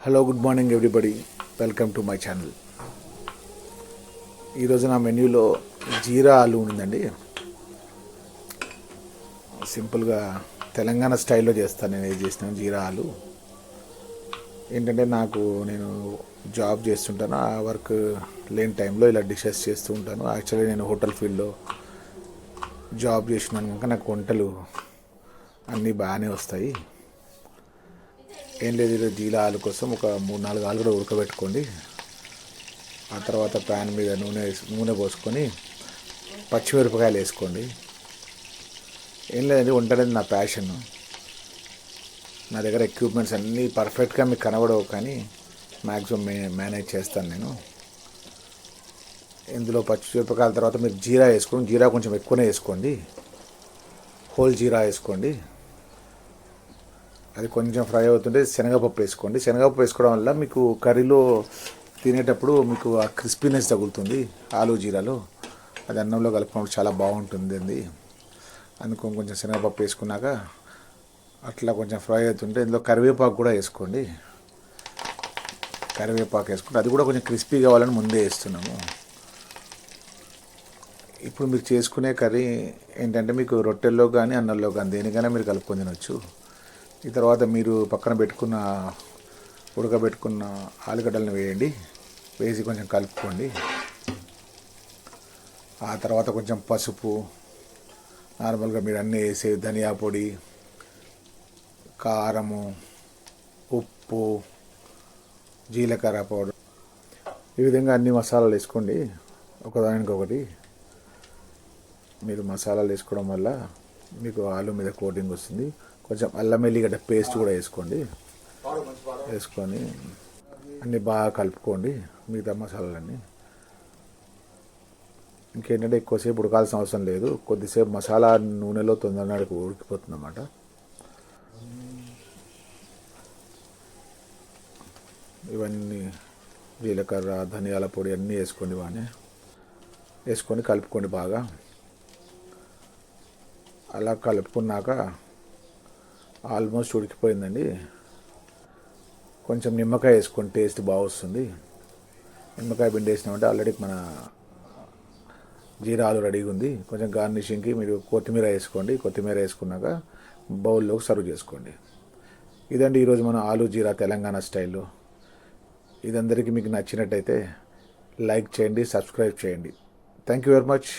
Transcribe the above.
Hello, good morning everybody. Welcome to my channel. ఈరోజు నా మెన్యూలో జీరా ఆలు ఉందండి. సింపుల్గా తెలంగాణ స్టైల్లో చేస్తాను. నేను ఏది చేసినాను జీరా ఆలు. ఏంటంటే నేను జాబ్ చేస్తుంటాను. ఆ వర్క్ లేని టైంలో ఇలా డిషెస్ చేస్తూ ఉంటాను. యాక్చువల్లీ నేను హోటల్ ఫీల్డ్లో జాబ్ చేసినాను కనుక నాకు వంటలు అన్నీ బాగానే వస్తాయి. ఏం లేదు, ఈరోజు జీరా ఆలు కోసం ఒక 3-4 ఆలు కూడా ఉడకబెట్టుకోండి. ఆ తర్వాత ప్యాన్ మీద నూనె పోసుకొని పచ్చిమిరపకాయలు వేసుకోండి. ఏం లేదండి, వంట అనేది నా ప్యాషన్. నా దగ్గర ఎక్విప్మెంట్స్ అన్నీ పర్ఫెక్ట్గా మీకు కనబడవు, కానీ మ్యాక్సిమం మేనేజ్ చేస్తాను నేను. ఇందులో పచ్చిమిరపకాయల తర్వాత మీరు జీరా వేసుకోండి. జీరా కొంచెం ఎక్కువనే వేసుకోండి. హోల్ జీరా వేసుకోండి. అది కొంచెం ఫ్రై అవుతుంటే శనగపప్పు వేసుకోండి. శనగపప్పు వేసుకోవడం వల్ల మీకు కర్రీలో తినేటప్పుడు మీకు ఆ క్రిస్పీనెస్ తగులుతుంది. ఆలు జీరాలో అది అన్నంలో కలుపుకున్నప్పుడు చాలా బాగుంటుంది అండి. అందుకని కొంచెం శనగపప్పు వేసుకున్నాక అట్లా కొంచెం ఫ్రై అవుతుంటే ఇందులో కరివేపాకు కూడా వేసుకోండి. కరివేపాకు వేసుకుంటే అది కూడా కొంచెం క్రిస్పీ కావాలని ముందే వేస్తున్నాము. ఇప్పుడు మీరు చేసుకునే కర్రీ ఏంటంటే మీకు రొట్టెల్లో కానీ అన్నంలో కానీ దేనికైనా మీరు కలుపుకొని తినొచ్చు. ఈ తర్వాత మీరు పక్కన ఉడకబెట్టుకున్న ఆలుగడ్డలను వేయండి. వేసి కొంచెం కలుపుకోండి. ఆ తర్వాత కొంచెం పసుపు, నార్మల్గా మీరు అన్నీ వేసే ధనియా పొడి, కారము, ఉప్పు, జీలకర్ర పౌడర్, ఈ విధంగా అన్ని మసాలాలు వేసుకోండి. ఒకదానికొకటి మీరు మసాలాలు వేసుకోవడం వల్ల మీకు ఆలు మీద కోటింగ్ వస్తుంది. కొంచెం అల్లం వెల్లిగడ్డ పేస్ట్ కూడా వేసుకోండి. వేసుకొని అన్నీ బాగా కలుపుకోండి మిగతా మసాలాలన్నీ. ఇంకేంటంటే ఎక్కువసేపు ఉడకాల్సిన అవసరం లేదు. కొద్దిసేపు మసాలా నూనెలో తొందరగా ఉడికిపోతుంది అన్నమాట. ఇవన్నీ జీలకర్ర, ధనియాల పొడి అన్నీ వేసుకోండి. బాగానే వేసుకొని కలుపుకోండి బాగా. అలా కలుపుకున్నాక ఆల్మోస్ట్ ఉడికిపోయిందండి. కొంచెం నిమ్మకాయ వేసుకోండి, టేస్ట్ బాగా వస్తుంది. నిమ్మకాయ పిండి వేసినామంటే ఆల్రెడీ మన జీరా ఆలు రెడీగా ఉంది. కొంచెం గార్నిషింగ్కి మీరు కొత్తిమీర వేసుకోండి. కొత్తిమీర వేసుకున్నాక బౌల్లోకి సర్వ్ చేసుకోండి. ఇదండి ఈరోజు మన ఆలు జీరా తెలంగాణ స్టైల్లో. ఇదందరికీ మీకు నచ్చినట్టయితే లైక్ చేయండి, సబ్స్క్రైబ్ చేయండి. Thank you very much.